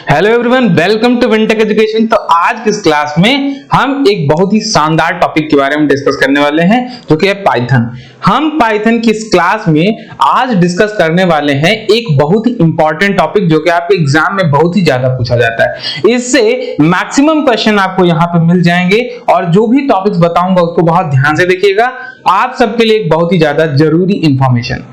Hello everyone, welcome to Wintech education. तो आज की इस क्लास में हम एक बहुत ही शानदार टॉपिक के बारे में डिस्कस करने वाले हैं, जो कि है पाइथन। हम पाइथन की इस क्लास में आज डिस्कस करने वाले हैं एक बहुत ही इंपॉर्टेंट टॉपिक, जो कि आपके एग्जाम में बहुत ही ज्यादा पूछा जाता है। इससे मैक्सिमम क्वेश्चन आपको यहाँ पे मिल जाएंगे और जो भी टॉपिक्स बताऊंगा उसको बहुत ध्यान से देखिएगा। आप सबके लिए एक बहुत ही ज्यादा जरूरी इंफॉर्मेशन।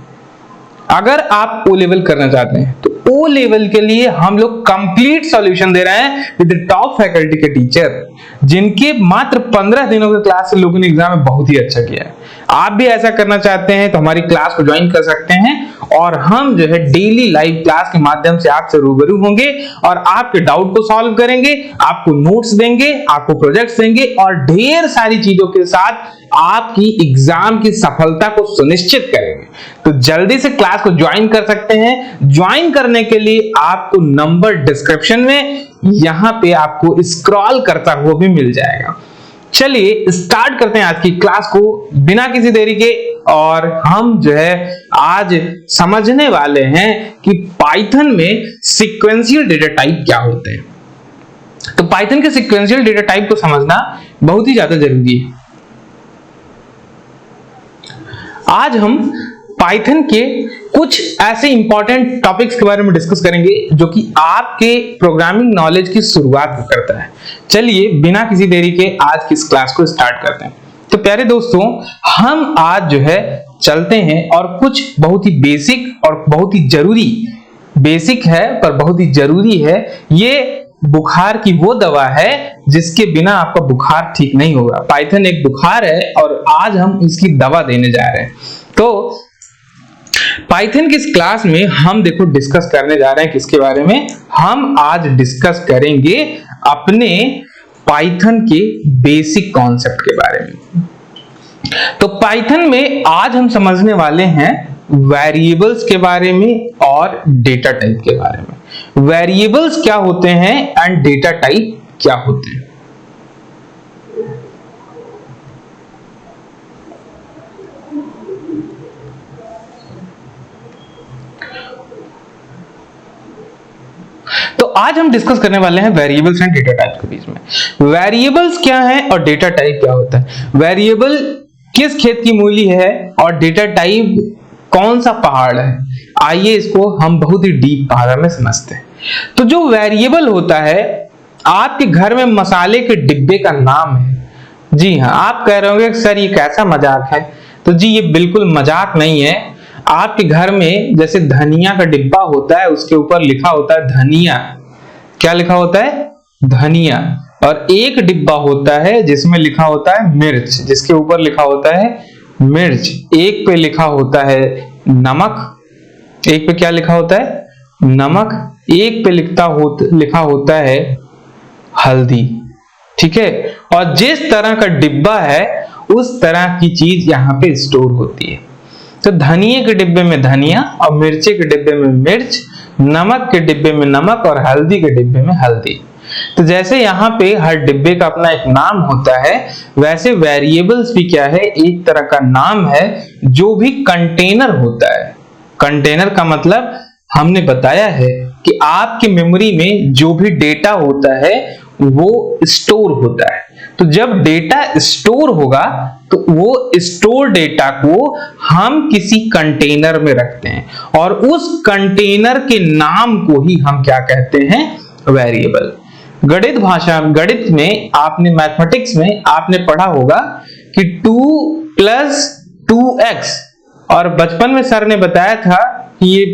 अगर आप ओ लेवल करना चाहते हैं तो ओ लेवल के लिए हम लोग कंप्लीट सॉल्यूशन दे रहे हैं विद टॉप फैकल्टी के टीचर, जिनके मात्र 15 दिनों के क्लास से लोगों ने एग्जाम में बहुत ही अच्छा किया है। आप भी ऐसा करना चाहते हैं तो हमारी क्लास को ज्वाइन कर सकते हैं और हम जो है डेली लाइव क्लास के माध्यम से आपसे रूबरू होंगे और आपके डाउट को सॉल्व करेंगे, आपको नोट्स देंगे, आपको प्रोजेक्ट्स देंगे और ढेर सारी चीजों के साथ आपकी एग्जाम की सफलता को सुनिश्चित करेंगे। तो जल्दी से क्लास को ज्वाइन कर सकते हैं। ज्वाइन करने के लिए आपको नंबर डिस्क्रिप्शन में यहां पे आपको स्क्रॉल करता हुआ भी मिल जाएगा। चलिए स्टार्ट करते हैं आज की क्लास को बिना किसी देरी के। और हम जो है आज समझने वाले हैं कि पाइथन में सीक्वेंशियल डेटा टाइप क्या होते हैं। तो पाइथन के सीक्वेंशियल डेटा टाइप को समझना बहुत ही ज्यादा जरूरी है। आज हम पाइथन के कुछ ऐसे इंपॉर्टेंट टॉपिक्स के बारे में डिस्कस करेंगे जो कि आपके प्रोग्रामिंग नॉलेज की शुरुआत करता है। चलिए बिना किसी देरी के आज की इस क्लास को स्टार्ट करते हैं। तो प्यारे दोस्तों, हम आज जो है चलते हैं और कुछ बहुत ही बेसिक और बहुत ही जरूरी, बेसिक है पर बहुत ही जरूरी है। ये बुखार की वो दवा है जिसके बिना आपका बुखार ठीक नहीं होगा। पाइथन एक बुखार है और आज हम इसकी दवा देने जा रहे हैं। तो पाइथन की इस क्लास में हम देखो डिस्कस करने जा रहे हैं किसके बारे में। हम आज डिस्कस करेंगे अपने पाइथन के बेसिक कॉन्सेप्ट के बारे में। तो पाइथन में आज हम समझने वाले हैं वेरिएबल्स के बारे में और डेटा टाइप के बारे में। वेरिएबल्स क्या होते हैं एंड डेटा टाइप क्या होते हैं। तो आज हम डिस्कस करने वाले हैं वेरिएबल्स एंड डेटा टाइप के बीच में। वेरिएबल्स क्या है और डेटा टाइप क्या होता है। वेरिएबल किस खेत की मूली है और डेटा टाइप कौन सा पहाड़ है। आइए इसको हम बहुत ही डीप भाषा में समझते हैं। तो जो वेरिएबल होता है, आपके घर में मसाले के डिब्बे का नाम है। जी हाँ, आप कह रहे होंगे सर ये कैसा मजाक है। तो जी ये बिल्कुल मजाक नहीं है। आपके घर में जैसे धनिया का डिब्बा होता है, उसके ऊपर लिखा होता है धनिया। क्या लिखा होता है? धनिया। और एक डिब्बा होता है जिसमें लिखा होता है मिर्च, जिसके ऊपर लिखा होता है मिर्च। एक पे लिखा होता है नमक। एक पे क्या लिखा होता है? नमक। एक पे लिखा होता है हल्दी। ठीक है। और जिस तरह का डिब्बा है उस तरह की चीज यहाँ पे स्टोर होती है। तो धनिये के डिब्बे में धनिया और मिर्ची के डिब्बे में मिर्च, नमक के डिब्बे में नमक और हल्दी के डिब्बे में हल्दी। तो जैसे यहाँ पे हर डिब्बे का अपना एक नाम होता है, वैसे वेरिएबल्स भी क्या है? एक तरह का नाम है जो भी कंटेनर होता है। कंटेनर का मतलब हमने बताया है कि आपकी मेमोरी में जो भी डेटा होता है वो स्टोर होता है। तो जब डेटा स्टोर होगा तो वो स्टोर डेटा को हम किसी कंटेनर में रखते हैं और उस कंटेनर के नाम को ही हम क्या कहते हैं? वेरिएबल। गणित में आपने मैथमेटिक्स में आपने पढ़ा होगा कि 2 + 2x, और बचपन में सर ने बताया था कि ये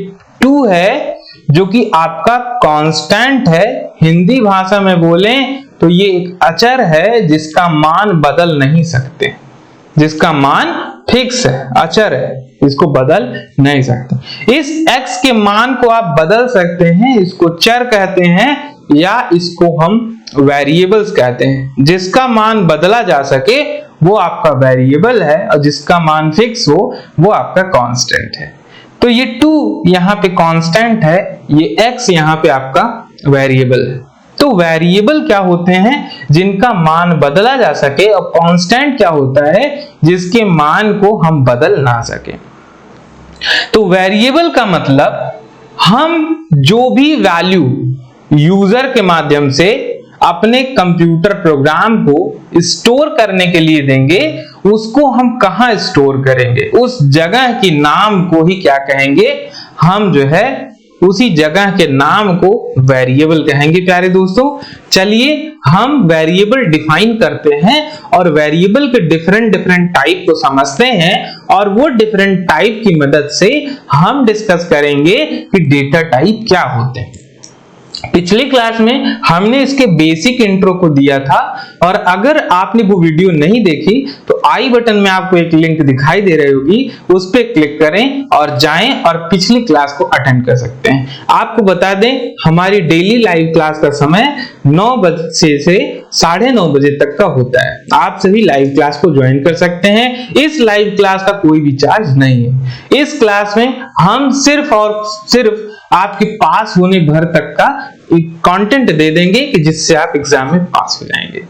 2 है जो कि आपका कांस्टेंट है। हिंदी भाषा में बोलें तो ये एक अचर है जिसका मान बदल नहीं सकते, जिसका मान फिक्स है, अचर है, इसको बदल नहीं सकते। इस x के मान को आप बदल सकते हैं, इसको चर कहते हैं या इसको हम वेरिएबल्स कहते हैं। जिसका मान बदला जा सके वो आपका वेरिएबल है और जिसका मान फिक्स हो वो आपका कांस्टेंट है। तो ये 2 यहाँ पे कांस्टेंट है, ये x यहाँ पे आपका वेरिएबल है। तो वेरिएबल क्या होते हैं? जिनका मान बदला जा सके, और कांस्टेंट क्या होता है? जिसके मान को हम बदल ना सके। तो वेरिएबल का मतलब हम जो भी वैल्यू यूजर के माध्यम से अपने कंप्यूटर प्रोग्राम को स्टोर करने के लिए देंगे, उसको हम कहां स्टोर करेंगे, उस जगह की नाम को ही क्या कहेंगे, हम जो है उसी जगह के नाम को वेरिएबल कहेंगे। प्यारे दोस्तों, चलिए हम वेरिएबल डिफाइन करते हैं और वेरिएबल के डिफरेंट टाइप को समझते हैं और वो डिफरेंट टाइप की मदद से हम डिस्कस करेंगे कि डेटा टाइप क्या होते हैं। पिछली क्लास में हमने इसके बेसिक इंट्रो को दिया था और अगर आपने वो वीडियो नहीं देखी तो आई बटन में आपको एक लिंक दिखाई दे रही होगी, उस पर क्लिक करें और जाएं और पिछली क्लास को अटेंड कर सकते हैं। आपको बता दें, हमारी डेली लाइव क्लास का समय 9 बजे से 9:30 बजे तक का होता है। आप सभी लाइव क्लास को ज्वाइन कर सकते हैं। इस लाइव क्लास का कोई भी चार्ज नहीं है। इस क्लास में हम सिर्फ और सिर्फ आपके पास होने भर तक का कंटेंट दे देंगे कि जिससे आप एग्जाम में पास हो जाएंगे।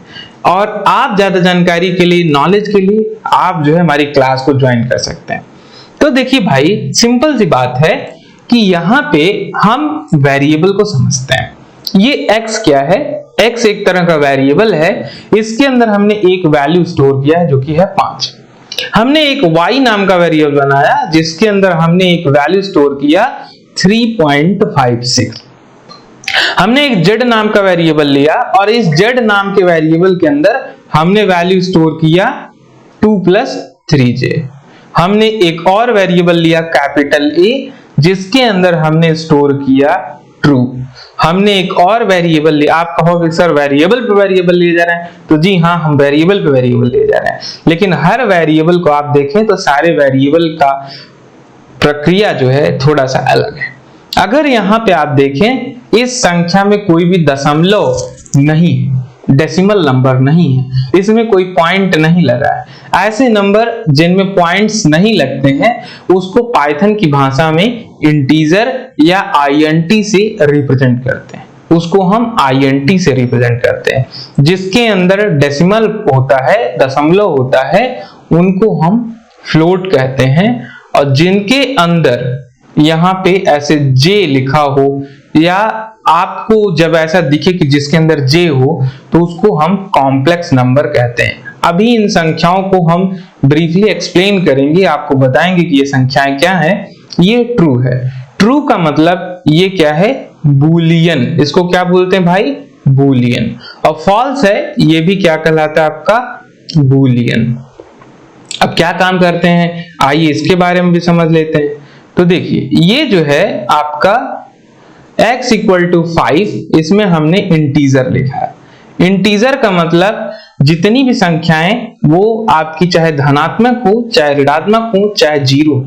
और आप ज्यादा जानकारी के लिए, नॉलेज के लिए आप जो है हमारी क्लास को ज्वाइन कर सकते हैं। तो देखिए भाई, सिंपल सी बात है कि यहाँ पे हम वेरिएबल को समझते हैं। ये x क्या है? x एक तरह का वेरिएबल है। इसके अंदर हमने एक वैल्यू स्टोर किया है जो कि है 5। हमने एक y नाम का वेरिएबल बनाया जिसके अंदर हमने एक वैल्यू स्टोर किया 3.56। हमने एक z नाम का वेरिएबल लिया और इस z नाम के वेरिएबल के अंदर हमने वैल्यू स्टोर किया 2 + 3j। हमने एक और वेरिएबल लिया कैपिटल A जिसके अंदर हमने स्टोर किया ट्रू। हमने एक और वेरिएबल लिया। आप कहोगे सर वेरिएबल पे वेरिएबल लिए जा रहे हैं, तो जी हाँ, हम वेरिएबल पे वेरिएबल लिए जा रहे हैं, लेकिन हर वेरिएबल को आप देखें तो सारे वेरिएबल का प्रक्रिया जो है थोड़ा सा अलग है। अगर यहाँ पे आप देखें, इस संख्या में कोई भी दशमलव नहीं, डेसिमल नंबर नहीं है, इसमें कोई पॉइंट नहीं लगा है। ऐसे नंबर जिनमें पॉइंट्स नहीं लगते हैं उसको पाइथन की भाषा में इंटीजर या INT से रिप्रेजेंट करते हैं। उसको हम INT से रिप्रेजेंट करते हैं। जिसके अंदर डेसिमल होता है, दशमलव होता है, उनको हम फ्लोट कहते हैं। और जिनके अंदर यहाँ पे ऐसे J लिखा हो या आपको जब ऐसा दिखे कि जिसके अंदर J हो तो उसको हम कॉम्प्लेक्स नंबर कहते हैं। अभी इन संख्याओं को हम ब्रीफली एक्सप्लेन करेंगे, आपको बताएंगे कि ये संख्याएं क्या है। ये ट्रू है। ट्रू का मतलब ये क्या है? बूलियन। इसको क्या बोलते हैं भाई? बूलियन। और फॉल्स है, ये भी क्या कहलाता है आपका? बूलियन। अब क्या काम करते हैं, आइए इसके बारे में भी समझ लेते हैं। तो देखिए, ये जो है आपका x = 5, इसमें हमने इंटीजर लिखा है। इंटीजर का मतलब जितनी भी संख्याएं वो आपकी चाहे धनात्मक हो, चाहे ऋणात्मक हो, चाहे जीरो,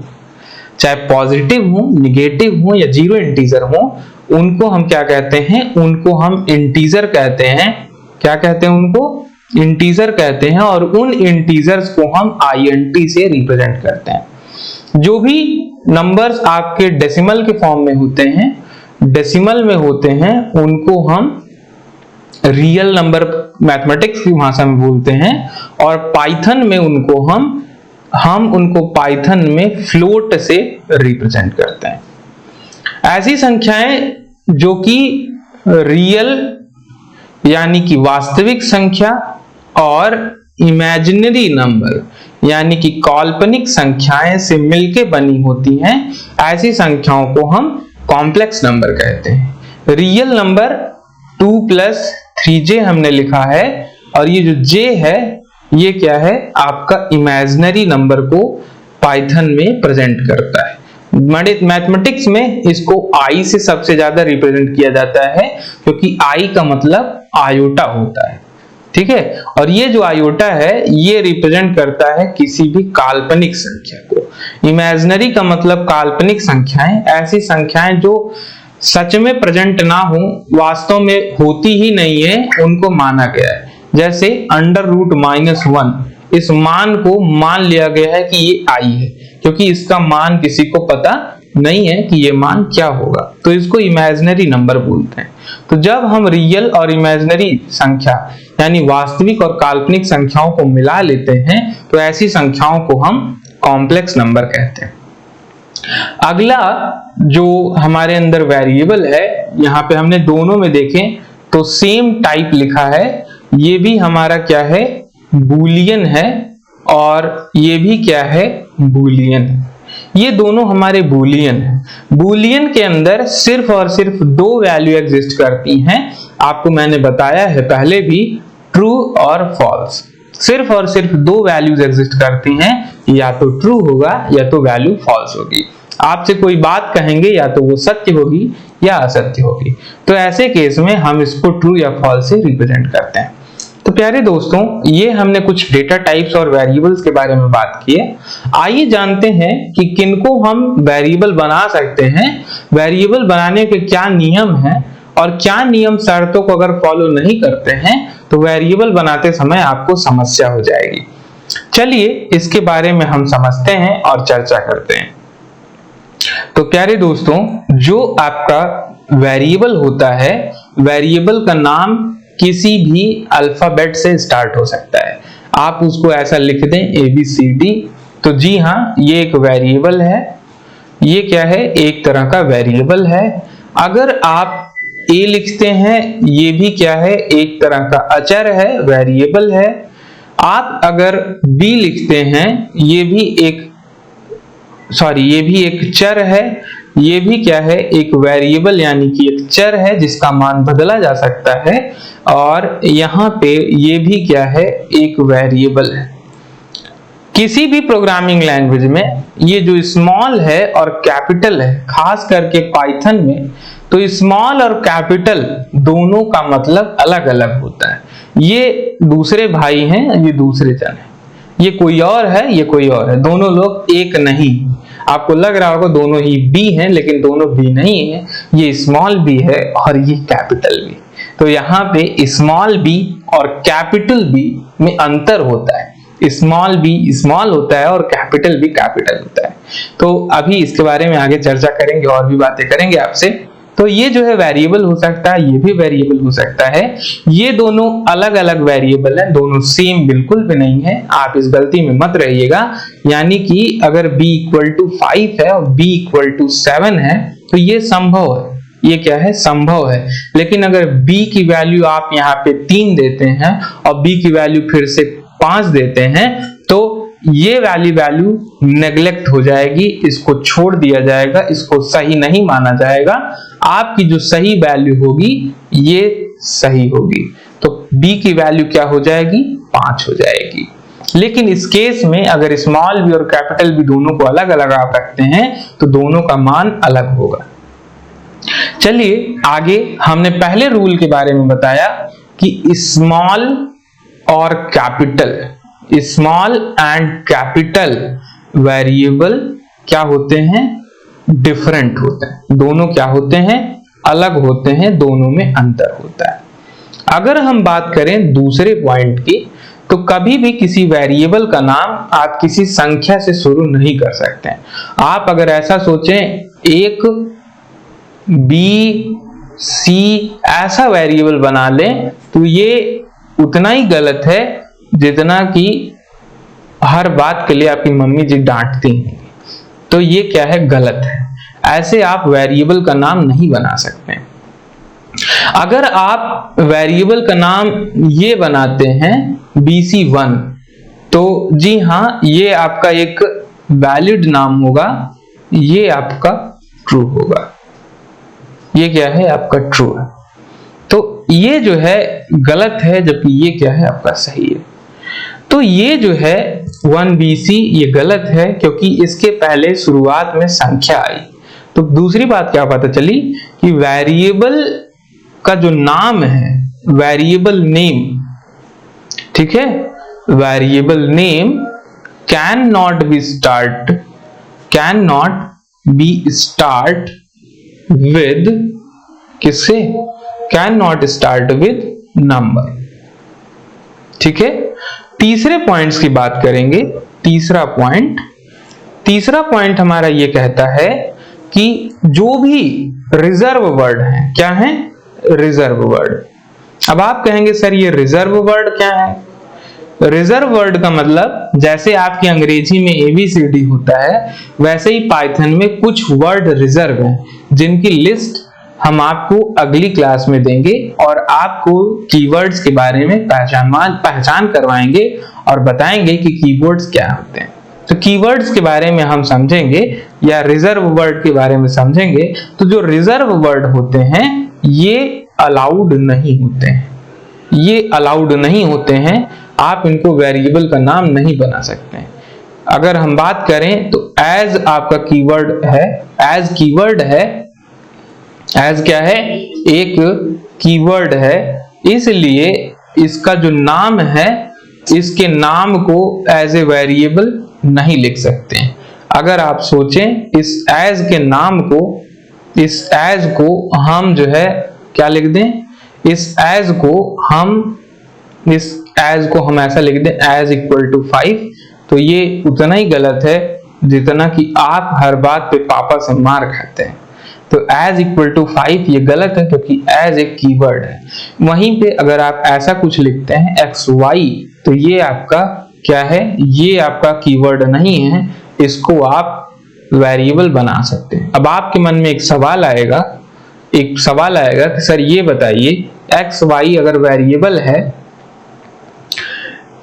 चाहे पॉजिटिव हो, निगेटिव हो या जीरो इंटीजर हो, उनको हम क्या कहते हैं? उनको हम इंटीजर कहते हैं। क्या कहते हैं? उनको इंटीजर कहते हैं। और उन इंटीजर्स को हम INT से रिप्रेजेंट करते हैं। जो भी नंबर्स आपके डेसिमल के फॉर्म में होते हैं, डेसिमल में होते हैं, उनको हम रियल नंबर मैथमेटिक्स की भाषा में बोलते हैं। और पाइथन में उनको हम उनको पाइथन में फ्लोट से रिप्रेजेंट करते हैं। ऐसी संख्याएं जो कि रियल यानी कि वास्तविक संख्या और इमेजिनरी नंबर यानी कि काल्पनिक संख्याएं से मिलके बनी होती हैं, ऐसी संख्याओं को हम कॉम्प्लेक्स नंबर कहते हैं। रियल नंबर 2 + 3j हमने लिखा है और ये जो j है ये क्या है? आपका इमेजिनरी नंबर को पाइथन में प्रेजेंट करता है। मैथमेटिक्स में इसको i से सबसे ज्यादा रिप्रेजेंट किया जाता है क्योंकि i का मतलब आयोटा होता है। ठीक है, और ये जो आयोटा है ये रिप्रेजेंट करता है किसी भी काल्पनिक संख्या को। इमेजिनरी का मतलब काल्पनिक संख्याएं, ऐसी संख्याएं जो सच में प्रेजेंट ना हो, वास्तव में होती ही नहीं है, उनको माना गया है। जैसे √-1, इस मान को मान लिया गया है कि ये i है क्योंकि इसका मान किसी को पता नहीं है कि ये मान क्या होगा, तो इसको इमेजिनरी नंबर बोलते हैं। तो जब हम रियल और इमेजिनरी संख्या यानी वास्तविक और काल्पनिक संख्याओं को मिला लेते हैं तो ऐसी संख्याओं को हम कॉम्प्लेक्स नंबर कहते हैं। अगला जो हमारे अंदर वेरिएबल है, यहाँ पे हमने दोनों में देखें तो सेम टाइप लिखा है, ये भी हमारा क्या है, बूलियन है, और ये भी क्या है, बूलियन है। ये दोनों हमारे बूलियन है। बूलियन के अंदर सिर्फ और सिर्फ दो वैल्यू एग्जिस्ट करती हैं, आपको मैंने बताया है पहले भी, ट्रू और फॉल्स। सिर्फ और सिर्फ दो वैल्यूज एग्जिस्ट करती हैं, या तो ट्रू होगा या तो वैल्यू फॉल्स होगी। आपसे कोई बात कहेंगे या तो वो सत्य होगी या असत्य होगी, तो ऐसे केस में हम इसको ट्रू या फॉल्स से रिप्रेजेंट करते हैं। तो प्यारे दोस्तों, ये हमने कुछ डेटा टाइप्स और वेरिएबल्स के बारे में बात की है। आइए जानते हैं कि किनको हम वेरिएबल बना सकते हैं, वेरिएबल बनाने के क्या नियम हैं, और क्या नियम शर्तों को अगर फॉलो नहीं करते हैं तो वेरिएबल बनाते समय आपको समस्या हो जाएगी। चलिए इसके बारे में हम समझते हैं और चर्चा करते हैं। तो प्यारे दोस्तों, जो आपका वेरिएबल होता है, वेरिएबल का नाम किसी भी अल्फाबेट से स्टार्ट हो सकता है। आप उसको ऐसा लिख दें ABCD, तो जी हाँ, ये एक वेरिएबल है। ये क्या है, एक तरह का वेरिएबल है। अगर आप A लिखते हैं, ये भी क्या है, एक तरह का अचर है, वेरिएबल है। आप अगर B लिखते हैं, ये भी एक चर है, ये भी क्या है, एक वेरिएबल यानी कि एक चर है जिसका मान बदला जा सकता है। और यहाँ पे ये भी क्या है, एक वेरिएबल है। किसी भी प्रोग्रामिंग लैंग्वेज में ये जो स्मॉल है और कैपिटल है, खास करके पाइथन में, तो स्मॉल और कैपिटल दोनों का मतलब अलग अलग होता है। ये दूसरे भाई हैं, ये दूसरे जन हैं, ये कोई और है, ये कोई और है, दोनों लोग एक नहीं। आपको लग रहा होगा दोनों ही बी हैं, लेकिन दोनों बी नहीं है, ये स्मॉल बी है और ये कैपिटल बी। तो यहाँ पे स्मॉल बी और कैपिटल बी में अंतर होता है। स्मॉल बी स्मॉल होता है और कैपिटल बी कैपिटल होता है। तो अभी इसके बारे में आगे चर्चा करेंगे और भी बातें करेंगे आपसे। तो ये जो है वेरिएबल हो सकता है, ये भी वेरिएबल हो सकता है। ये दोनों अलग अलग वेरिएबल है, दोनों सेम बिल्कुल भी नहीं है, आप इस गलती में मत रहिएगा। यानी कि अगर b = 5 है और b = 7 है तो ये संभव है, ये क्या है, संभव है। लेकिन अगर b की वैल्यू आप यहाँ पे 3 देते हैं और b की वैल्यू फिर से 5 देते हैं, तो ये वाली वैल्यू नेग्लेक्ट हो जाएगी, इसको छोड़ दिया जाएगा, इसको सही नहीं माना जाएगा। आपकी जो सही वैल्यू होगी ये सही होगी, तो b की वैल्यू क्या हो जाएगी, 5 हो जाएगी। लेकिन इस केस में अगर स्मॉल b और कैपिटल b दोनों को अलग अलग आप रखते हैं तो दोनों का मान अलग होगा। चलिए आगे, हमने पहले रूल के बारे में बताया कि स्मॉल और capital, small and capital variable क्या होते हैं, डिफरेंट होते हैं। दोनों क्या होते हैं, अलग होते हैं, दोनों में अंतर होता है। अगर हम बात करें दूसरे पॉइंट की, तो कभी भी किसी वेरिएबल का नाम आप किसी संख्या से शुरू नहीं कर सकते हैं। आप अगर ऐसा सोचें, एक B C ऐसा वेरिएबल बना लें, तो ये उतना ही गलत है जितना कि हर बात के लिए आपकी मम्मी जी डांटती हैं। तो ये क्या है, गलत है। ऐसे आप वेरिएबल का नाम नहीं बना सकते। अगर आप वेरिएबल का नाम ये बनाते हैं BC1, तो जी हाँ, ये आपका एक वैलिड नाम होगा, ये आपका ट्रू होगा। ये क्या है, आपका ट्रू है। तो ये जो है गलत है, जबकि ये क्या है, आपका सही है। तो ये जो है 1BC ये गलत है, क्योंकि इसके पहले शुरुआत में संख्या आई। तो दूसरी बात क्या पता चली कि वेरिएबल का जो नाम है, वेरिएबल नेम, ठीक है, variable name can not be start with किससे, can not start with number. ठीक है, तीसरे पॉइंट्स की बात करेंगे। तीसरा पॉइंट हमारा ये कहता है कि जो भी रिजर्व वर्ड है, क्या है, रिजर्व वर्ड। अब आप कहेंगे सर ये रिजर्व वर्ड क्या है, रिजर्व वर्ड का मतलब जैसे आपकी अंग्रेजी में ABCD होता है, वैसे ही पाइथन में कुछ वर्ड रिजर्व हैं जिनकी लिस्ट हम आपको अगली क्लास में देंगे और आपको कीवर्ड्स के बारे में पहचान करवाएंगे और बताएंगे कि कीवर्ड्स क्या होते हैं। तो कीवर्ड्स के बारे में हम समझेंगे या रिजर्व वर्ड के बारे में समझेंगे। तो जो रिजर्व वर्ड होते हैं ये अलाउड नहीं होते हैं, ये अलाउड नहीं होते हैं, आप इनको वेरिएबल का नाम नहीं बना सकते हैं। अगर हम बात करें तो एज आपका कीवर्ड है, एज कीवर्ड है, एज क्या है, एक कीवर्ड है, इसलिए इसका जो नाम है इसके नाम को एज ए वेरिएबल नहीं लिख सकते हैं। अगर आप सोचें इस एज के नाम को, इस एज को हम जो है क्या लिख दें, इस एज को हम ऐसा लिख दें एज इक्वल टू 5, तो ये उतना ही गलत है जितना कि आप हर बात पे पापा से मार खाते हैं। तो एज इक्वल टू 5 ये गलत है क्योंकि एज एक कीवर्ड है। वहीं पे अगर आप ऐसा कुछ लिखते हैं XY, तो ये आपका क्या है, ये आपका कीवर्ड नहीं है, इसको आप वेरिएबल बना सकते हैं। अब आपके मन में एक सवाल आएगा कि सर ये बताइए XY अगर वेरिएबल है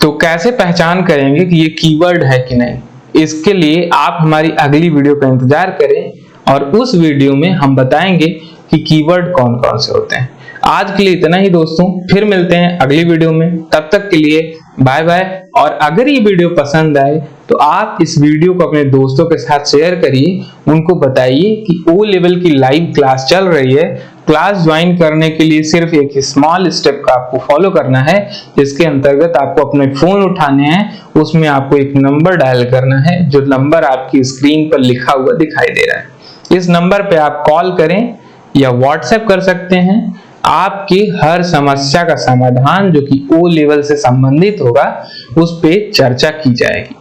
तो कैसे पहचान करेंगे कि ये कीवर्ड है कि नहीं। इसके लिए आप हमारी अगली वीडियो का इंतजार करें और उस वीडियो में हम बताएंगे कि कीवर्ड कौन कौन से होते हैं। आज के लिए इतना ही दोस्तों, फिर मिलते हैं अगली वीडियो में, तब तक के लिए बाय बाय। और अगर ये वीडियो पसंद आए तो आप इस वीडियो को अपने दोस्तों के साथ शेयर करिए, उनको बताइए कि O लेवल की लाइव क्लास चल रही है। क्लास ज्वाइन करने के लिए सिर्फ एक स्मॉल स्टेप का आपको फॉलो करना है, जिसके अंतर्गत आपको अपने फोन उठाने हैं, उसमें आपको एक नंबर डायल करना है, जो नंबर आपकी स्क्रीन पर लिखा हुआ दिखाई दे रहा है। इस नंबर पे आप कॉल करें या व्हाट्सएप कर सकते हैं। आपकी हर समस्या का समाधान जो कि O लेवल से संबंधित होगा उस पे चर्चा की जाएगी।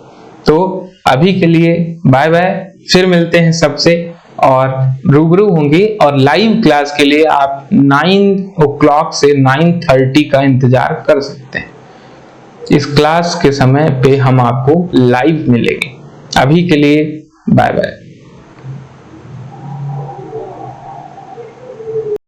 तो अभी के लिए बाय बाय, फिर मिलते हैं सबसे और रूबरू होंगे। और लाइव क्लास के लिए आप 9 o'clock से 9:30 का इंतजार कर सकते हैं। इस क्लास के समय पे हम आपको लाइव मिलेंगे। अभी के लिए बाय बाय।